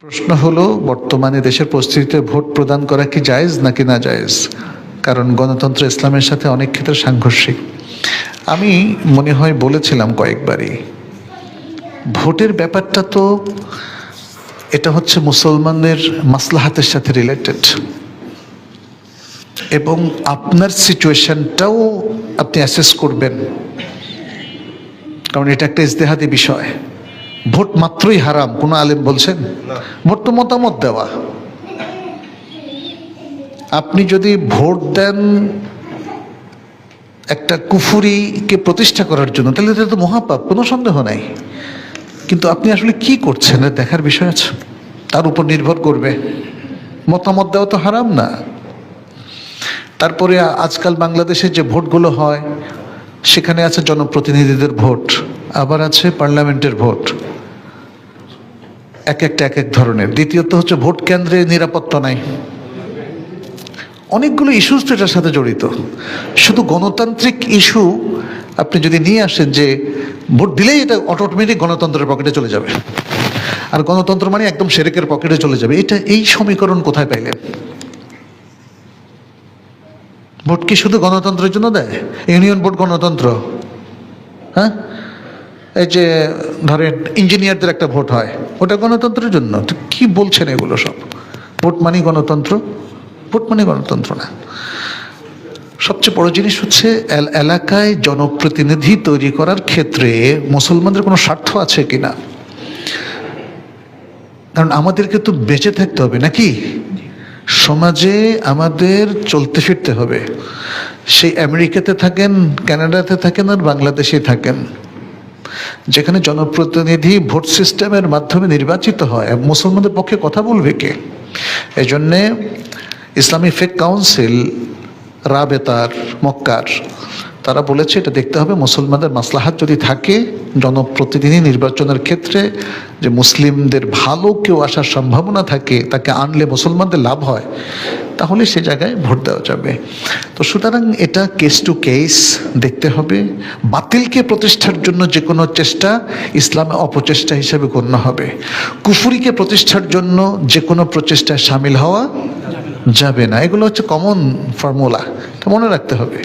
প্রশ্ন হলো, বর্তমানে দেশের পরিস্থিতিতে ভোট প্রদান করা কি জায়েজ নাকি না জায়েজ? কারণ গণতন্ত্র ইসলামের সাথে অনেক ক্ষেত্রে সাংঘর্ষিক। আমি মনে হয় বলেছিলাম কয়েকবারই, ভোটের ব্যাপারটা তো এটা হচ্ছে মুসলমানদের মাসলাহাতের সাথে রিলেটেড, এবং আপনার সিচুয়েশনটাও আপনি অ্যাসেস করবেন, কারণ এটা একটা ইজতেহাদি বিষয়। ভোট মাত্রই হারাম কোনো আলেম বলছেন? ভোট তো মতামত দেওয়া। আপনি যদি ভোট দেন একটা কুফুরিকে প্রতিষ্ঠা করার জন্য, তাহলে এটা তো মহাপাপ, কোনো সন্দেহ নাই। কিন্তু আপনি আসলে কি করছেন দেখার বিষয় আছে, তার উপর নির্ভর করবে। মতামত দেওয়া তো হারাম না। তারপরে আজকাল বাংলাদেশে যে ভোটগুলো হয়, সেখানে আছে জনপ্রতিনিধিদের ভোট, আবার আছে পার্লামেন্টের ভোট, এক একটা এক এক ধরনের। দ্বিতীয়ত হচ্ছে ভোট কেন্দ্রে নিরাপত্তা নাই। অনেকগুলো ইস্যুস তো এটার সাথে জড়িত। শুধু গণতান্ত্রিক ইস্যু আপনি যদি নিয়ে আসেন যে ভোট দিলেই এটা অটোমেটিক গণতন্ত্রের পকেটে চলে যাবে, আর গণতন্ত্র মানে একদম শেরেকের পকেটে চলে যাবে, এই সমীকরণ কোথায় পাইলেন? ভোট কি শুধু গণতন্ত্রের জন্য দেয়? ইউনিয়ন ভোট গণতন্ত্র? হ্যাঁ, এই যে ধরেন ইঞ্জিনিয়ারদের একটা ভোট হয়, ওটা গণতন্ত্রের জন্য? তো কি বলছেন এগুলো সব? ভোট মানে গণতন্ত্র? ভোট মানে গণতন্ত্র না। সবচেয়ে বড় জিনিস হচ্ছে এলাকায় জনপ্রতিনিধি তৈরি করার ক্ষেত্রে মুসলমানদের কোনো স্বার্থ আছে কিনা। কারণ আমাদেরকে তো বেঁচে থাকতে হবে নাকি, সমাজে আমাদের চলতে ফিরতে হবে। সেই আমেরিকাতে থাকেন, কানাডাতে থাকেন, আর বাংলাদেশে থাকেন, যেখানে জনপ্রতিনিধি ভোট সিস্টেমের মাধ্যমে নির্বাচিত হয়, মুসলমানদের পক্ষে কথা বলবে কে? এই জন্যে ইসলামী ফেক কাউন্সিল রাবেতার মক্কার তারা বলেছে এটা দেখতে হবে মুসলমানদের মাসলাহাত যদি থাকে জনপ্রতিনিধি নির্বাচনের ক্ষেত্রে, যে মুসলিমদের ভালো কেউ আসার সম্ভাবনা থাকে, তাকে আনলে মুসলমানদের লাভ হয়, তাহলে সে জায়গায় ভোট দেওয়া যাবে। তো সুতরাং এটা কেস টু কেস দেখতে হবে। বাতিলকে প্রতিষ্ঠার জন্য যে কোনো চেষ্টা ইসলামে অপচেষ্টা হিসেবে গণ্য হবে। কুফুরিকে প্রতিষ্ঠার জন্য যে কোনো প্রচেষ্টায় সামিল হওয়া যাবে না। এগুলো হচ্ছে কমন ফর্মুলা, এটা মনে রাখতে হবে।